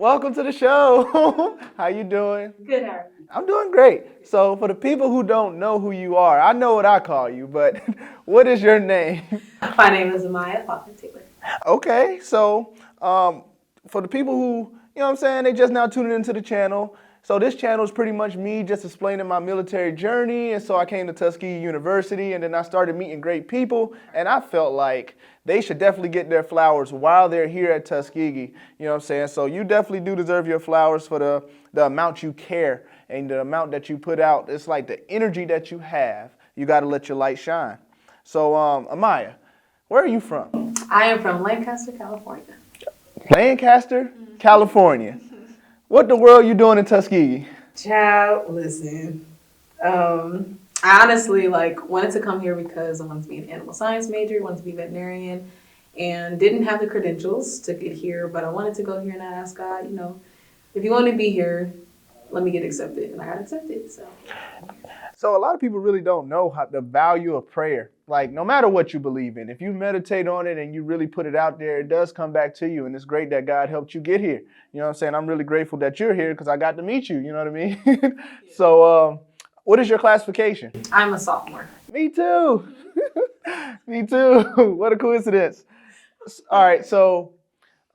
Welcome to the show. How you doing? Good, how are you? I'm doing great. So for the people who don't know who you are, I know what I call you, but what is your name? My name is Amaya-The-Great. Okay, so for the people who, you know what I'm saying, they just now tuning into the channel. So this channel is pretty much me just explaining my military journey. And so I came to Tuskegee University and then I started meeting great people. And I felt like they should definitely get their flowers while they're here at Tuskegee. You know what I'm saying? So you definitely do deserve your flowers for the amount you care and the amount that you put out. It's like the energy that you have. You got to let your light shine. So Amaya, where are you from? I am from Lancaster, California. Lancaster, California. What the world you doing in Tuskegee? Child, listen. I honestly wanted to come here because I wanted to be an animal science major, wanted to be a veterinarian, and didn't have the credentials to get here. But I wanted to go here and I asked God, if you want to be here, let me get accepted, and I got accepted. So a lot of people really don't know the value of prayer. Like, no matter what you believe in, if you meditate on it and you really put it out there, it does come back to you. And it's great that God helped you get here. You know what I'm saying? I'm really grateful that you're here because I got to meet you. You know what I mean? Yeah. So what is your classification? I'm a sophomore. Me too. Me too. What a coincidence. All right. So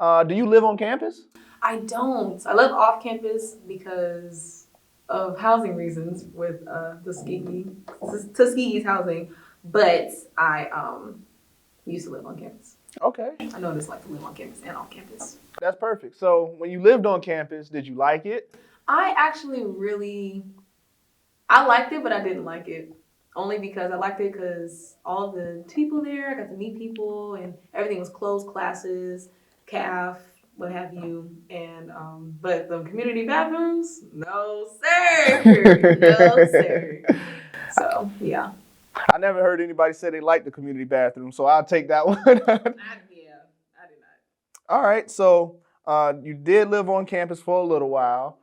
do you live on campus? I don't. I live off campus because of housing reasons with Tuskegee's housing, but I used to live on campus. Okay. I know what it's like to live on campus and off campus. That's perfect. So when you lived on campus, did you like it? I actually I liked it, but I didn't like it. Only because I liked it because all the people there, I got to meet people and everything was closed classes, CAF, what have you, and but the community bathrooms, no sir, no sir. So yeah. I never heard anybody say they liked the community bathroom, so I'll take that one. I did not. All right, so you did live on campus for a little while.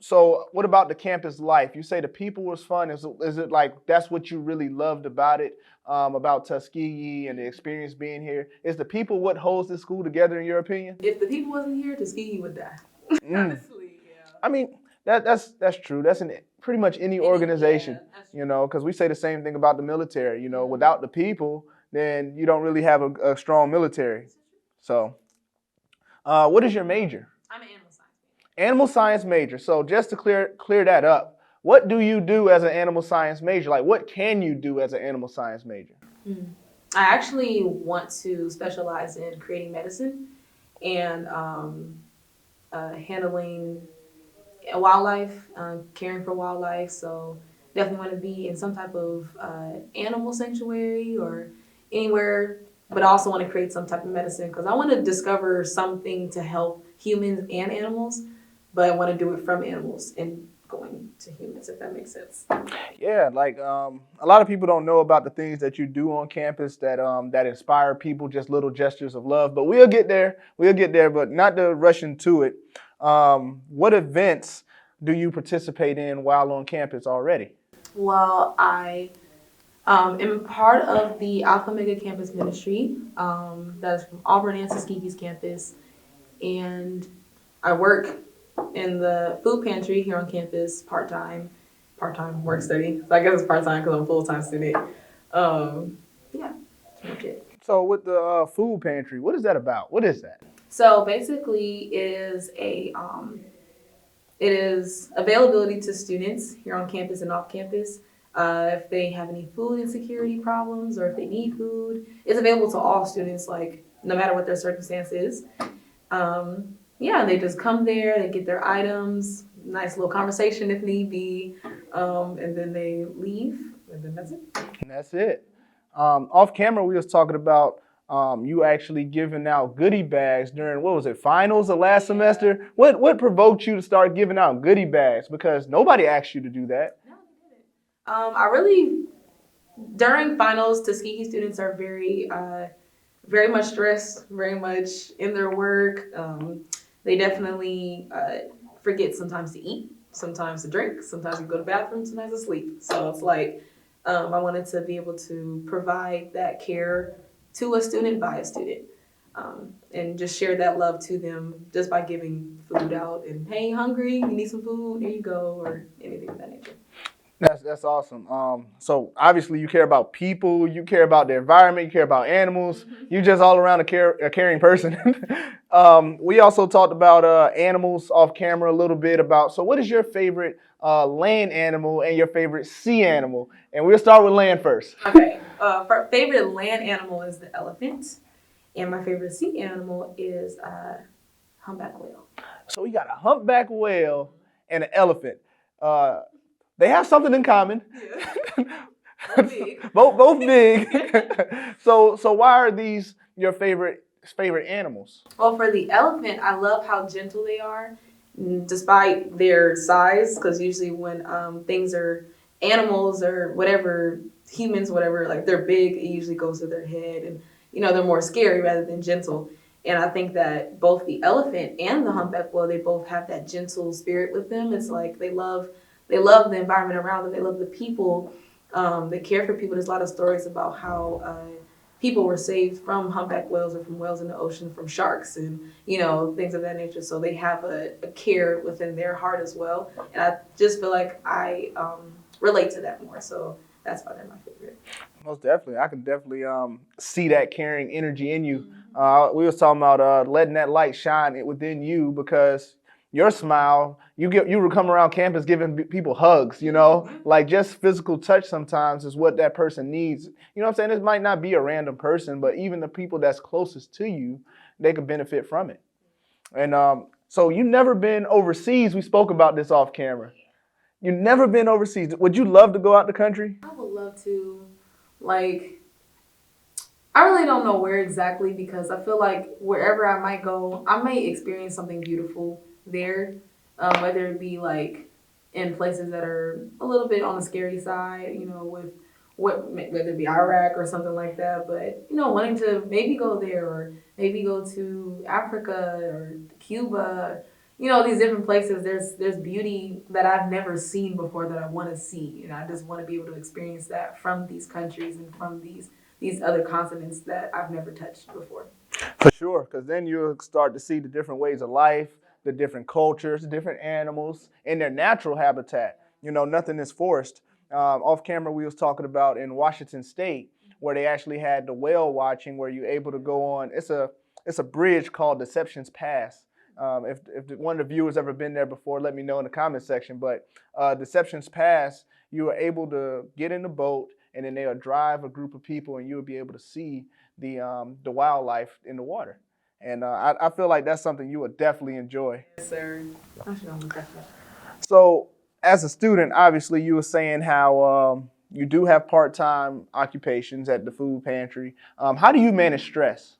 So what about the campus life? You say the people was fun. Is it like that's what you really loved about it, about Tuskegee and the experience being here? Is the people what holds this school together in your opinion? If the people wasn't here, Tuskegee would die. Honestly, yeah. I mean, that's true. That's in pretty much any organization, because we say the same thing about the military. Without the people, then you don't really have a strong military. So, what is your major? I'm an animal science major. Animal science major. So just to clear that up, what do you do as an animal science major? Like, what can you do as an animal science major? I actually want to specialize in creating medicine and handling wildlife, caring for wildlife. So definitely want to be in some type of animal sanctuary or anywhere, but I also want to create some type of medicine because I want to discover something to help humans and animals, but I want to do it from animals and going to humans, if that makes sense. Yeah, a lot of people don't know about the things that you do on campus that inspire people, just little gestures of love. But we'll get there. But not to rush into it. What events do you participate in while on campus already? Well, I am part of the Alpha Mega Campus Ministry that is from Auburn and Tuskegee's campus, and I work in the food pantry here on campus part-time work study. So I guess it's part-time because I'm a full-time student. Yeah, that's much it. So with the food pantry, what is that about? What is that? So basically it is availability to students here on campus and off campus. If they have any food insecurity problems or if they need food, it's available to all students, no matter what their circumstance is. They just come there, they get their items, nice little conversation if need be, and then they leave, and then that's it. And that's it. Off camera, we was talking about you actually giving out goodie bags during, what was it, finals of last semester? What provoked you to start giving out goodie bags? Because nobody asked you to do that. No, during finals, Tuskegee students are very much stressed, very much in their work. They definitely forget sometimes to eat, sometimes to drink, sometimes to go to the bathroom, sometimes to sleep. So it's I wanted to be able to provide that care to a student by a student. and just share that love to them just by giving food out and, hey, hungry, you need some food, here you go, or anything of that nature. That's awesome. So obviously you care about people, you care about the environment, you care about animals. You just all around a caring person. We also talked about animals off camera a little bit about. So what is your favorite land animal and your favorite sea animal? And we'll start with land first. Okay. Favorite land animal is the elephant, and my favorite sea animal is humpback whale. So we got a humpback whale and an elephant. They have something in common. Yeah. Both big. both big. So why are these your favorite animals? Well, for the elephant, I love how gentle they are, despite their size. Because usually when things are animals or whatever, humans, whatever, like they're big, it usually goes to their head, and they're more scary rather than gentle. And I think that both the elephant and the humpback whale, they both have that gentle spirit with them. It's like they love the environment around them. They love the people. They care for people. There's a lot of stories about how people were saved from humpback whales or from whales in the ocean, from sharks and, things of that nature. So they have a care within their heart as well. And I just feel like I relate to that more. So that's why they're my favorite. Most definitely. I can definitely see that caring energy in you. We was talking about letting that light shine within you, because your smile, you would come around campus giving people hugs, like just physical touch sometimes is what that person needs. You know what I'm saying? This might not be a random person, but even the people that's closest to you, they could benefit from it. And so you never been overseas. We spoke about this off camera. You never been overseas. Would you love to go out the country? I would love to. Like, I really don't know where exactly, because I feel like wherever I might go, I may experience something beautiful there, whether it be like in places that are a little bit on the scary side, with whether it be Iraq or something like that. But wanting to maybe go there, or maybe go to Africa or Cuba. These different places, there's beauty that I've never seen before that I want to see. I just want to be able to experience that from these countries and from these other continents that I've never touched before. For sure, because then you'll start to see the different ways of life, the different cultures, different animals in their natural habitat. Nothing is forced. Off camera, we was talking about in Washington State, where they actually had the whale watching, where you're able to go on. It's a bridge called Deception's Pass. If one of the viewers ever been there before, let me know in the comment section. But Deception's Pass, you are able to get in the boat, and then they'll drive a group of people, and you'll be able to see the wildlife in the water. And I feel like that's something you would definitely enjoy. Yes, sir. I should look at that. So as a student, obviously you were saying how you do have part-time occupations at the food pantry. How do you manage stress?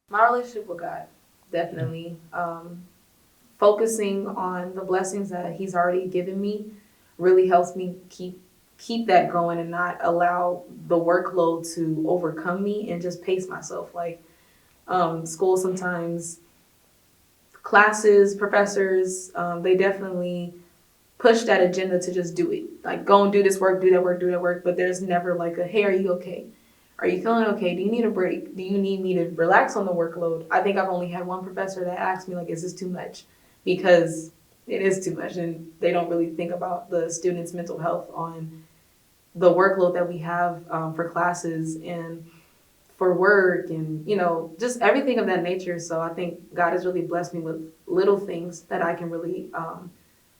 My relationship with God, definitely. Focusing on the blessings that He's already given me really helps me keep that going and not allow the workload to overcome me, and just pace myself. Like school sometimes, classes, professors, they definitely push that agenda to just do it. Like, go and do this work, do that work, do that work. But there's never like a, hey, are you okay? Are you feeling okay? Do you need a break? Do you need me to relax on the workload? I think I've only had one professor that asked me, like, is this too much? Because it is too much, and they don't really think about the students' mental health on the workload that we have for classes and for work, and just everything of that nature. So I think God has really blessed me with little things that I can really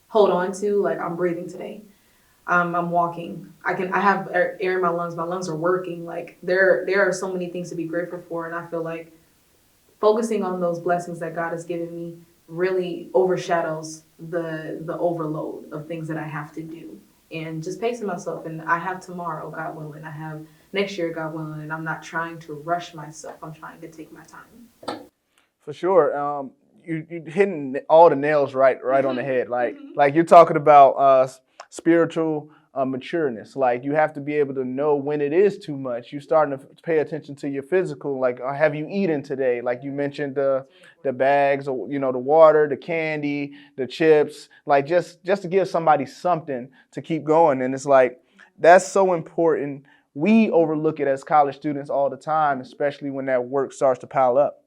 hold on to. Like, I'm breathing today. I'm walking. I have air in my lungs. My lungs are working. Like, there are so many things to be grateful for, and I feel like focusing on those blessings that God has given me really overshadows the overload of things that I have to do, and just pacing myself. And I have tomorrow, God willing. I have next year, God willing, and I'm not trying to rush myself. I'm trying to take my time. For sure. You hitting all the nails right on the head. Like you're talking about spiritual matureness. Like, you have to be able to know when it is too much. You're starting to pay attention to your physical. Like, have you eaten today? Like you mentioned, the bags, or the water, the candy, the chips. Like, just to give somebody something to keep going. And it's like, That's so important. We overlook it as college students all the time, especially when that work starts to pile up.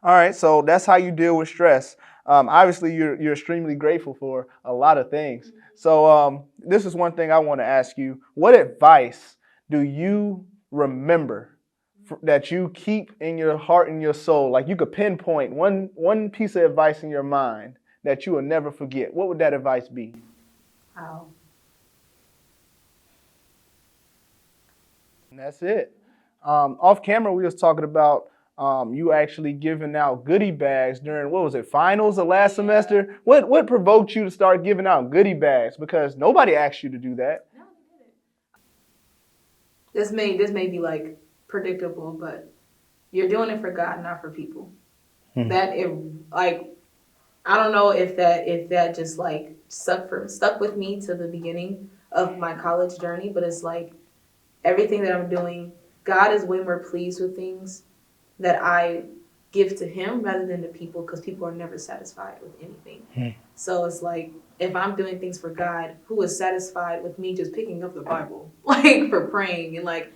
All right, so that's how you deal with stress. Obviously, you're extremely grateful for a lot of things. So this is one thing I want to ask you. What advice do you remember that you keep in your heart and your soul? Like you could pinpoint one piece of advice in your mind that you will never forget. What would that advice be? Wow. And that's it. Off camera, we was talking about you actually giving out goodie bags during, what was it, finals of last semester? What provoked you to start giving out goodie bags? Because nobody asked you to do that. No, they didn't. This may be like predictable, but you're doing it for God, not for people. That it like I don't know if that just like stuck with me to the beginning of my college journey, but it's like everything that I'm doing, God is way more pleased with things that I give to him rather than to people, because people are never satisfied with anything. So it's like, if I'm doing things for God, who is satisfied with me just picking up the Bible, like for praying and like,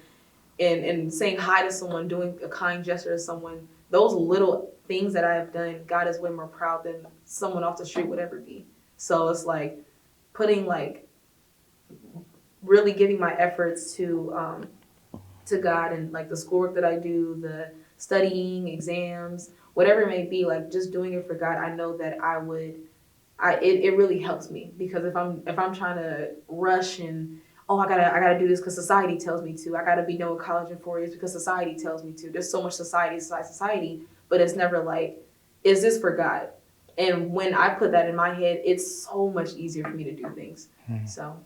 and saying hi to someone, doing a kind gesture to someone, those little things that I have done, God is way more proud than someone off the street would ever be. So it's like putting like, really giving my efforts to God, and like the schoolwork that I do, the studying, exams, whatever it may be, like just doing it for God. I know that it really helps me, because if I'm trying to rush and I gotta do this because society tells me to. I gotta be done with college in 4 years because society tells me to. There's so much society, but it's never like, is this for God? And when I put that in my head, it's so much easier for me to do things. So.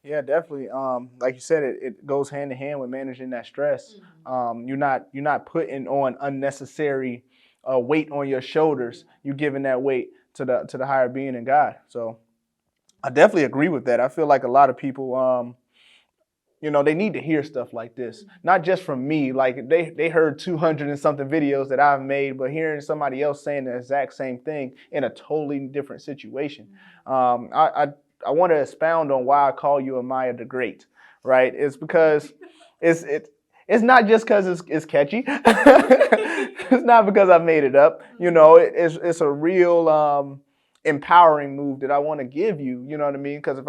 Yeah, definitely. Like you said, it goes hand in hand with managing that stress. You're not putting on unnecessary weight on your shoulders. You're giving that weight to the higher being in God. So I definitely agree with that. I feel like a lot of people, they need to hear stuff like this, not just from me. Like they heard 200 and something videos that I've made, but hearing somebody else saying the exact same thing in a totally different situation. I want to expound on why I call you Amaya-The-Great, right? It's because it's not just because it's catchy. It's not because I made it up. It's a real empowering move that I want to give you. You know what I mean? Because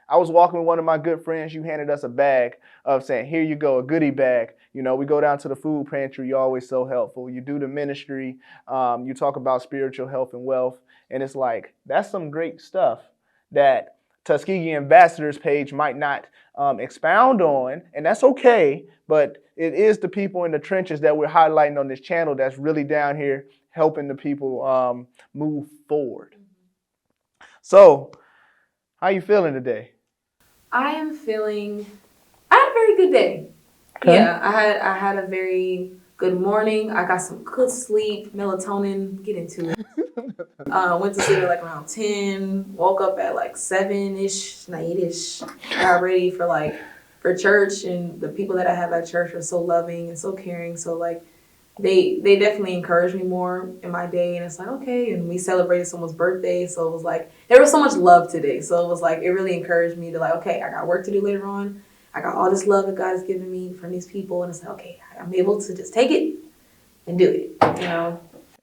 I was walking with one of my good friends. You handed us a bag of saying, here you go, a goodie bag. We go down to the food pantry. You're always so helpful. You do the ministry. You talk about spiritual health and wealth. And it's like, that's some great stuff that Tuskegee Ambassadors page might not expound on. And that's okay. But it is the people in the trenches that we're highlighting on this channel that's really down here helping the people move forward. So, how you feeling today? I had a very good day. Okay. Yeah, I had a very good morning. I got some good sleep, melatonin, get into it. Went to sleep at like around 10, woke up at like 7-ish, 8-ish, got ready for church, and the people that I have at church are so loving and so caring. So like they definitely encourage me more in my day, and it's like, okay, and we celebrated someone's birthday, so it was like there was so much love today. So it was like, it really encouraged me to like, okay, I got work to do later on. I got all this love that God has given me from these people, and it's like, okay, I'm able to just take it and do it,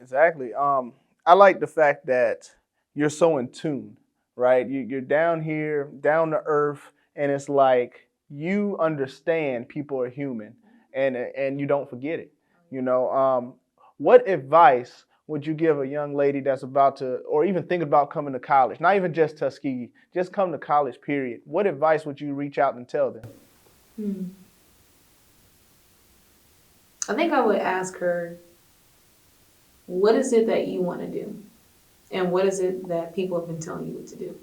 Exactly. I like the fact that you're so in tune, right? You're down here, down to earth, and it's like you understand people are human, and you don't forget it. What advice would you give a young lady that's about to, or even think about coming to college? Not even just Tuskegee, just come to college, period. What advice would you reach out and tell them? I think I would ask her, what is it that you want to do? And what is it that people have been telling you what to do?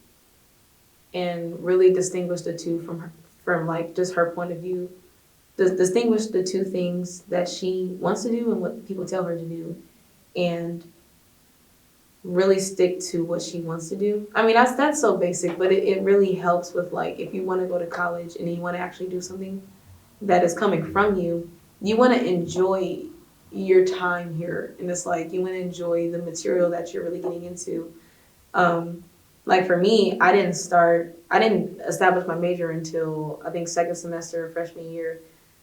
And really distinguish the two from like just her point of view. Distinguish the two things that she wants to do and what people tell her to do. And really stick to what she wants to do. I mean, that's so basic, but it really helps with like, if you want to go to college and you want to actually do something that is coming from you, you want to enjoy your time here. And it's like, you want to enjoy the material that you're really getting into. Like for me, I didn't establish my major until I think second semester freshman year,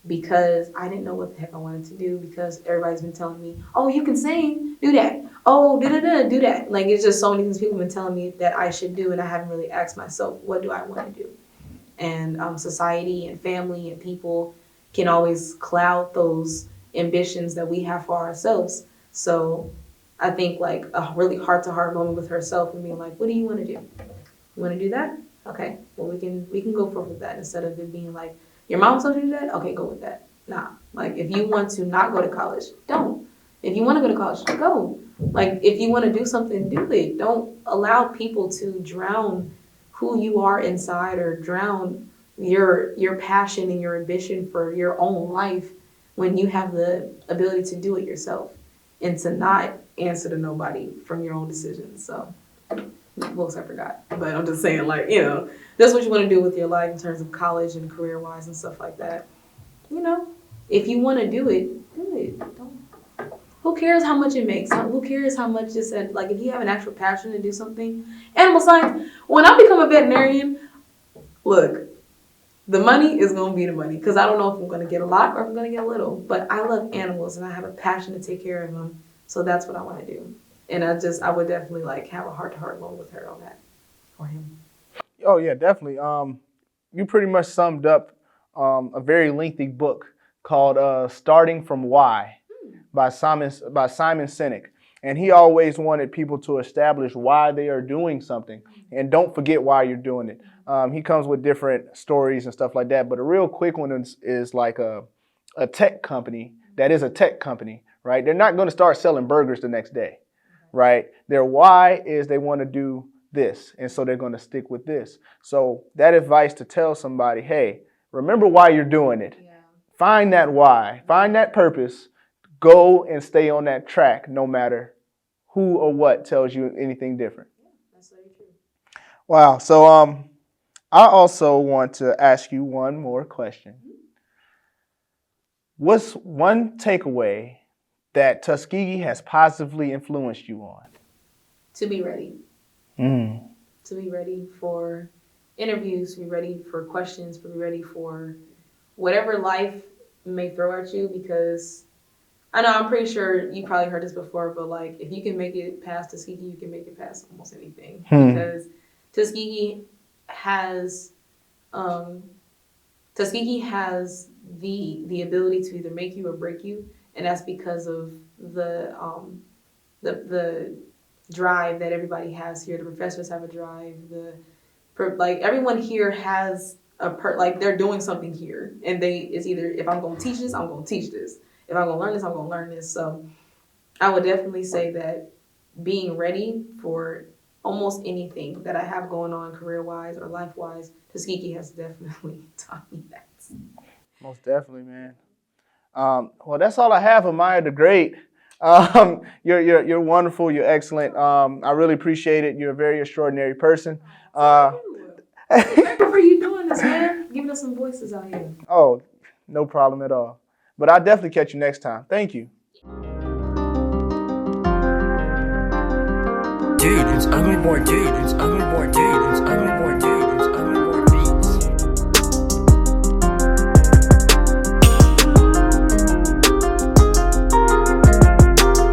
because I didn't know what the heck I wanted to do, because everybody's been telling me, oh, you can sing, do that. Oh, do that. Like, it's just so many things people have been telling me that I should do, and I haven't really asked myself, what do I want to do? And society and family and people can always cloud those ambitions that we have for ourselves. So I think like a really heart-to-heart moment with herself and being like, what do you want to do? You want to do that? Okay, well, we can go forward with that, instead of it being like, your mom told you to do that? Okay, go with that. Nah, like if you want to not go to college, don't. If you want to go to college, go. Like if you want to do something, do it. Don't allow people to drown who you are inside, or drown your passion and your ambition for your own life, when you have the ability to do it yourself and to not answer to nobody from your own decisions. So, books I forgot, but I'm just saying, like, that's what you want to do with your life in terms of college and career wise and stuff like that. If you want to do it, do it. Who cares how much it makes? Who cares how much it's at? Like, if you have an actual passion to do something, animal science. When I become a veterinarian, look, the money is gonna be the money, because I don't know if I'm gonna get a lot or if I'm gonna get a little. But I love animals and I have a passion to take care of them, so that's what I want to do. And I would definitely like have a heart-to-heart moment with her on that, or him. Oh yeah, definitely. You pretty much summed up a very lengthy book called "Starting from Why" by Simon Sinek, and he always wanted people to establish why they are doing something, and don't forget why you're doing it. He comes with different stories and stuff like that, but a real quick one is like a tech company that is a tech company, right? They're not going to start selling burgers the next day, right? Their why is they want to do this, and so they're going to stick with this. So that advice to tell somebody, hey, remember why you're doing it. Yeah. Find that why, find that purpose, go and stay on that track no matter who or what tells you anything different. Yeah, that's very true. Wow. So I also want to ask you one more question. What's one takeaway that Tuskegee has positively influenced you on? To be ready. To be ready for interviews, to be ready for questions, to be ready for whatever life may throw at you, because I know, I'm pretty sure you probably heard this before, but like, if you can make it past Tuskegee, you can make it past almost anything. Because Tuskegee has the ability to either make you or break you, and that's because of the drive that everybody has here. The professors have a drive. Like everyone here has like they're doing something here, and it's either, if I'm going to teach this, I'm going to teach this. If I'm going to learn this, I'm going to learn this. So I would definitely say that being ready for almost anything that I have going on career-wise or life-wise, Tuskegee has definitely taught me that. Most definitely, man. Well, that's all I have, Amaya-The-Great. You're wonderful. You're excellent. I really appreciate it. You're a very extraordinary person. I'm grateful for you doing this, man. Giving us some voices out here. Oh, no problem at all. But I'll definitely catch you next time. Thank you. Dude, it's ugly boy, dude. It's ugly boy, dude. It's ugly boy, dude.